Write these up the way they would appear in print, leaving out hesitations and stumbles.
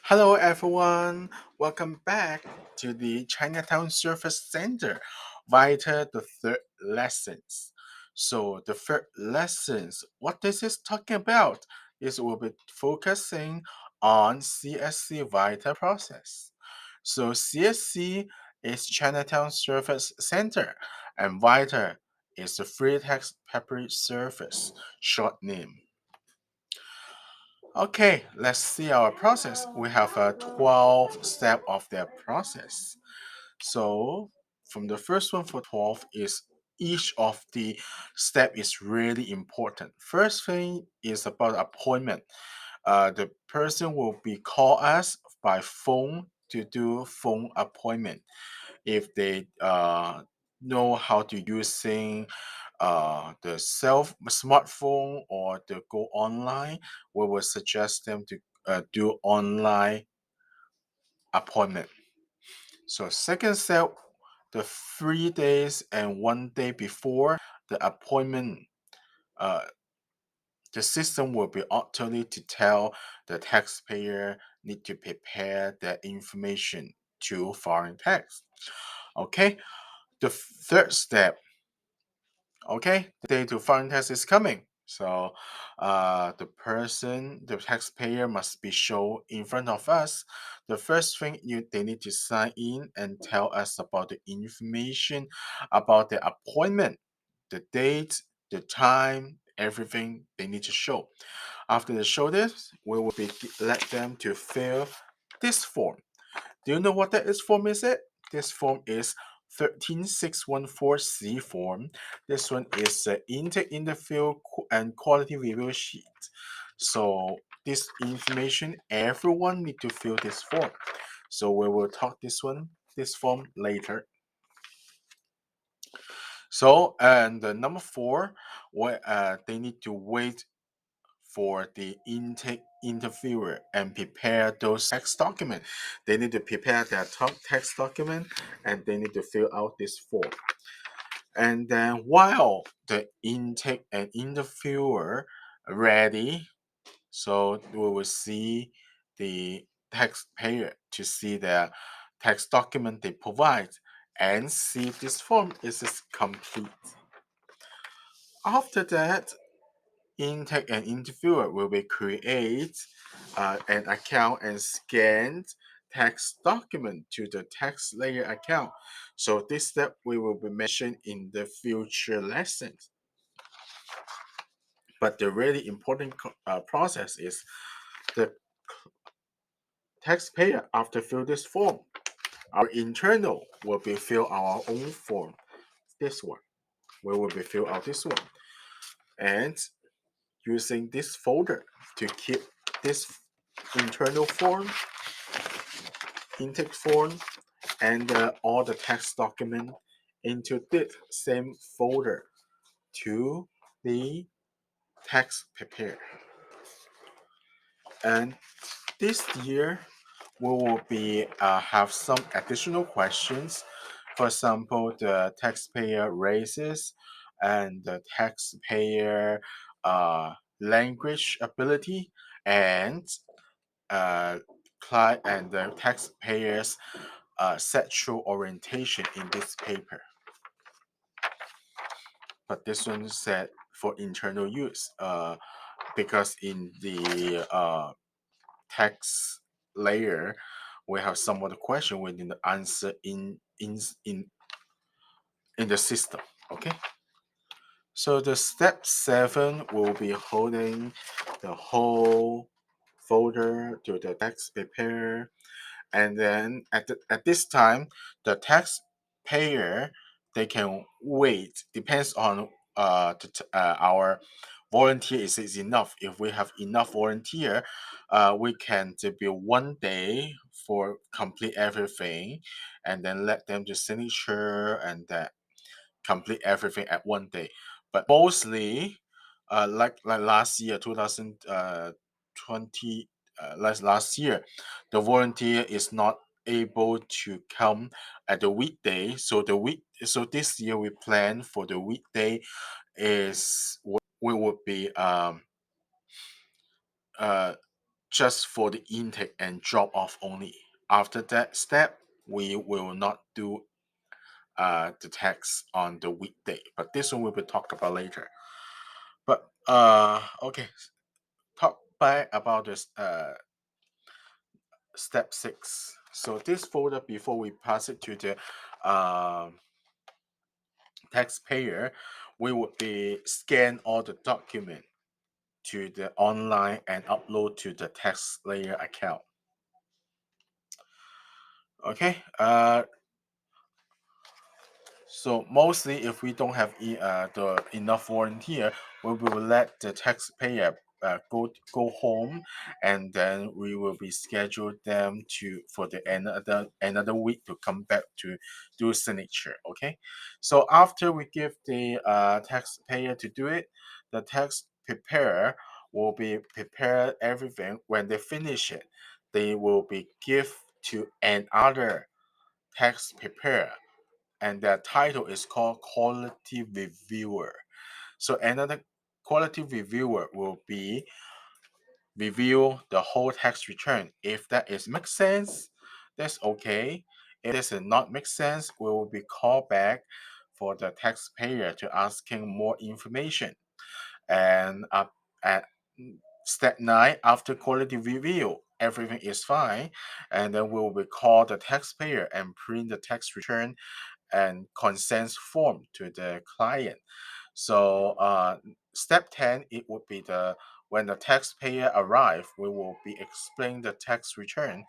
Hello, everyone. Welcome back to the Chinatown Service Center, VITA the third lessons. So the third lessons, what this is talking about is we'll be focusing on CSC VITA process. So CSC is Chinatown Service Center, and VITA is the free text paper service, short name. Okay, let's see our process. We have a 12 step of that process. So from the first one for 12 is each of the step is really important. First thing is about appointment. The person will be call us by phone to do phone appointment if they know how to using the self smartphone or to go online. We will suggest them to do online appointment. So second step, the 3 days and 1 day before the appointment, uh, the system will be automatically to tell the taxpayer need to prepare their information to foreign tax. Okay, the third step. Okay, the day to foreign tax is coming. So the taxpayer must be shown in front of us. The first thing they need to sign in and tell us about the information about the appointment, the date, the time, everything they need to show. After they show this, we will be let them to fill this form. Do you know what that is form is it? This form is 13614C form. This one is the intake interview and quality review sheet. So this information, everyone need to fill this form. So we will talk this form later. So and the number four, they need to wait for the intake interviewer and prepare those text document. They need to prepare their top text document and they need to fill out this form. And then while the intake and interviewer are ready, so we will see the taxpayer to see the text document they provide and see if this form is complete. After that, intake and interviewer will be create an account and scan text document to the text layer account. So this step we will be mentioned in the future lessons. But the really important process is the taxpayer after fill this form. Our internal will be fill our own form. This one. We will be fill out this one. And using this folder to keep this internal form, intake form, and all the text document into this same folder to the text prepare. And this year we will be have some additional questions. For example, the taxpayer races and the taxpayer language ability and uh, and the taxpayers sexual orientation in this paper. But this one said for internal use because in the text layer we have some other question we need to answer in the system. Okay, so the step 7 will be holding the whole folder to the text prepare, and then at this time the taxpayer they can wait depends on our volunteer is enough. If we have enough volunteer, we can to be 1 day for complete everything and then let them do signature and complete everything at 1 day. But mostly, like last year, 2020, last year, the volunteer is not able to come at the weekday. So this year we plan for the weekday is we would be uh just for the intake and drop off only. After that step, we will not do the tax on the weekday, but this one will be talked about later. But okay, talk back about this step 6. So this folder, before we pass it to the taxpayer, we would be scan all the document to the online and upload to the tax layer account. Okay, so mostly, if we don't have the enough volunteer, we will let the taxpayer go home, and then we will be scheduled them to for the another week to come back to do signature. Okay, so after we give the taxpayer to do it, the tax preparer will be prepare everything. When they finish it, they will be give to another tax preparer, and their title is called quality reviewer. So another quality reviewer will be review the whole tax return. If that is make sense, that's okay. If this does not make sense, we will be called back for the taxpayer to asking more information. And at step 9, after quality review, everything is fine, and then we will be call the taxpayer and print the tax return and consent form to the client. So step 10, it would be the when the taxpayer arrive, we will be explain the tax return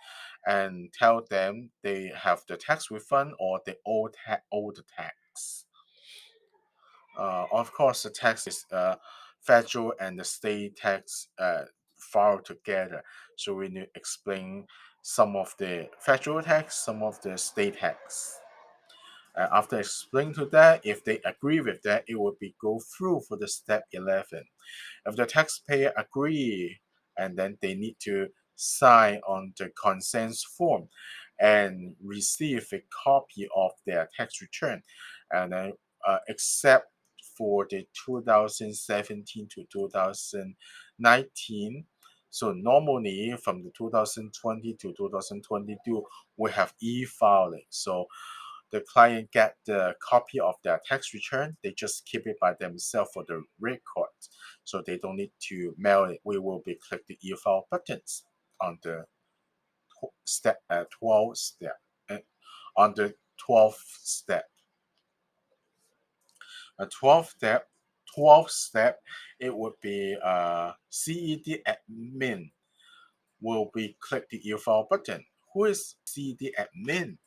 and tell them they have the tax refund or they owe the tax. Of course, the tax is federal and the state tax filed together. So we need to explain some of the federal tax, some of the state tax. After explaining to that, if they agree with that, it will be go through for the step 11. If the taxpayer agree, and then they need to sign on the consent form and receive a copy of their tax return, and then except for the 2017 to 2019. So normally from the 2020 to 2022, we have e-filing. So the client get the copy of their tax return. They just keep it by themselves for the record, so they don't need to mail it. We will be click the e-file buttons on the step 12 step, uh, on the 12th step. A 12th step, 12th step, it would be CED admin will be click the e-file button. Who is CED admin?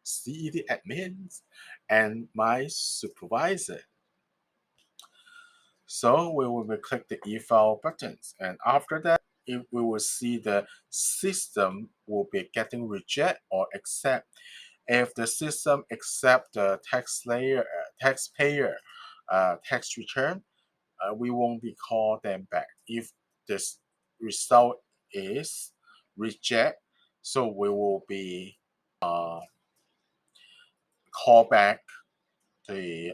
CED admins and my supervisor. So we will click the e-file buttons, and after that, we will see the system will be getting reject or accept. If the system accept the taxpayer tax return, we won't be call them back. If this result is reject, so we will be call back the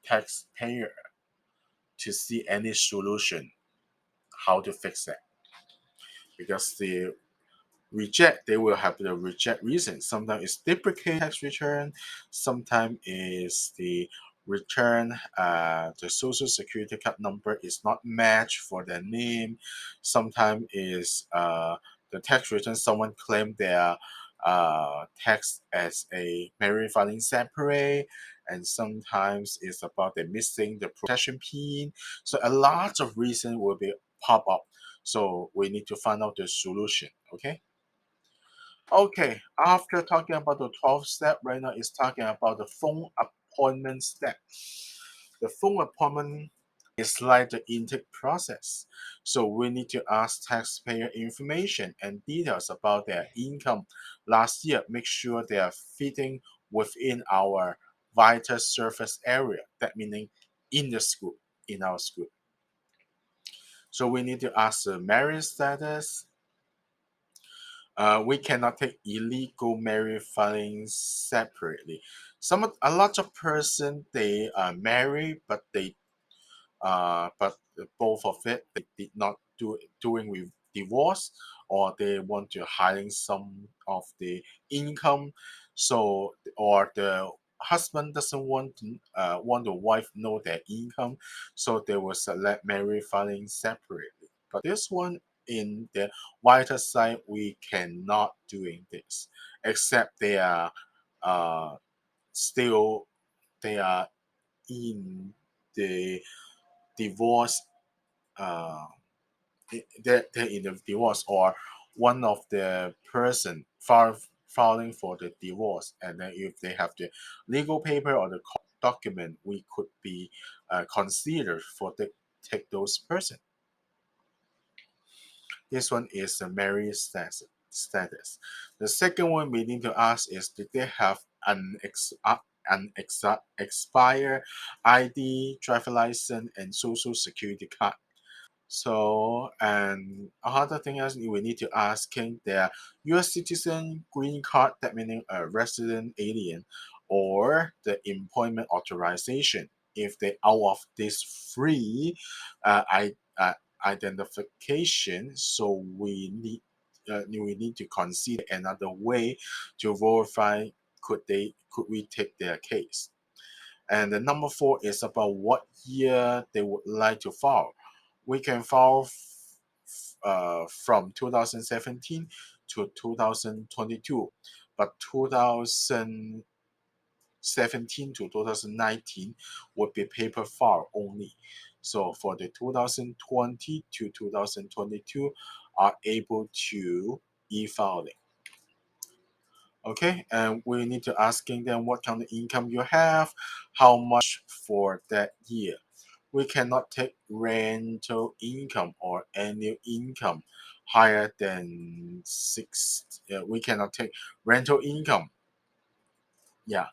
taxpayer to see any solution how to fix it, because the reject, they will have the reject reason. Sometimes it's duplicate tax return, sometimes is the return the social security card number is not matched for their name, sometimes is the tax return someone claimed their tax as a married filing separate, and sometimes it's about the missing the protection pin. So a lot of reason will be pop up, so we need to find out the solution. Okay. Okay, after talking about the 12th step, right now is talking about the phone appointment step. The phone appointment is like the intake process. So we need to ask taxpayer information and details about their income last year. Make sure they are fitting within our vital service area. That meaning in the school, in our school. So we need to ask the marriage status, we cannot take illegal marriage filings separately. A lot of person they are married, but they but both of it they did not doing with divorce, or they want to hiding some of the income. So or the husband doesn't want the wife know their income, so they will select married filing separately. But this one, in the whiter side, we cannot doing this, except they are uh, still they are in the divorce, uh, they're in the divorce, or one of the person filing for the divorce, and then if they have the legal paper or the document, we could be considered for the take those person. This one is the marriage status. The second one we need to ask is, did they have an expired ID, driver license, and social security card? So, and another thing is we need to ask, can their US citizen, green card, that meaning a resident alien, or the employment authorization. If they out of this three identification, so we need to consider another way to verify could we take their case. And the number four is about what year they would like to file. We can file from 2017 to 2022, but 2017 to 2019 would be paper file only. So for the 2020 to 2022 are able to e-filing. Okay, and we need to asking them what kind of income you have, how much for that year. We cannot take rental income or annual income higher than six. We cannot take rental income. Yeah,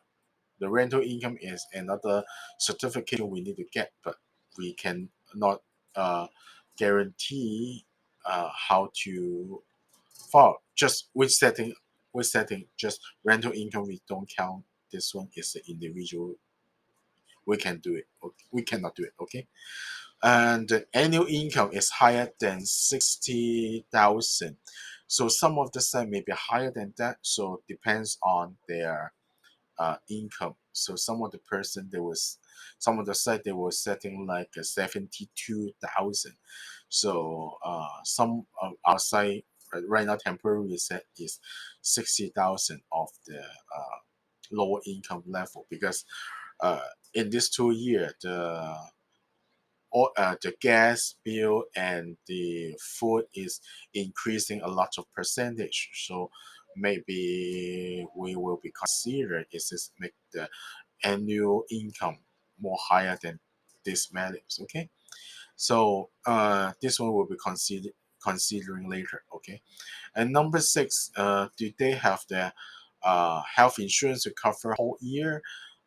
the rental income is another certification we need to get, but we can not guarantee how to file. Just which setting, just rental income we don't count. This one is the individual. We can do it. Okay. We cannot do it. Okay. And the annual income is higher than 60,000. So some of the site may be higher than that. So depends on their income. So some of the site they were setting like 72,000. So some of our site right now temporary set is 60,000 of the lower income level, because uh, in this 2 year the gas bill and the food is increasing a lot of percentage. So maybe we will be considered is this make the annual income more higher than this values. Okay, so this one will be considering later. Okay, and number six, do they have the health insurance to cover whole year?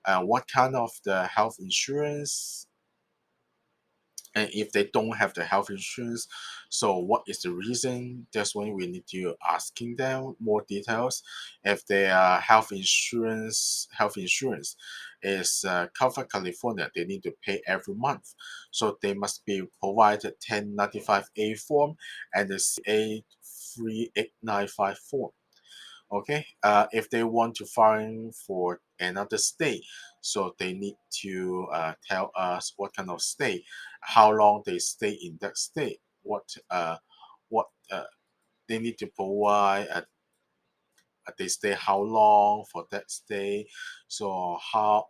What kind of the health insurance? And if they don't have the health insurance, so what is the reason? That's when we need to asking them more details. If their health insurance is cover California, they need to pay every month, so they must be provided 1095A form and the CA 3895 form. Okay, if they want to file for another state, so they need to tell us what kind of state, how long they stay in that state, what they need to provide they stay how long for that stay, so how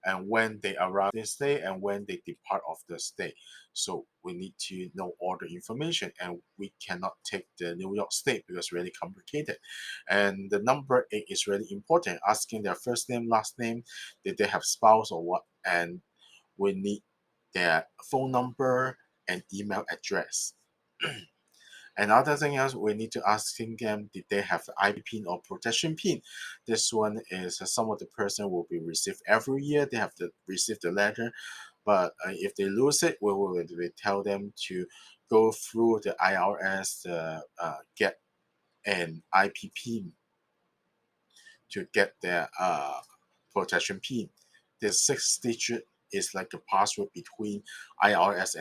and when they arrive in stay and when they depart of the stay. So we need to know all the information, and we cannot take the New York State because it's really complicated. And the number eight is really important, asking their first name, last name, did they have spouse or what, and we need their phone number and email address. Another thing else, we need to asking them, did they have the IP pin or protection pin? This one is some of the person will be received every year. They have to receive the letter, but if they lose it, we tell them to go through the IRS to get an IP pin to get their protection pin. The six digit is like a password between IRS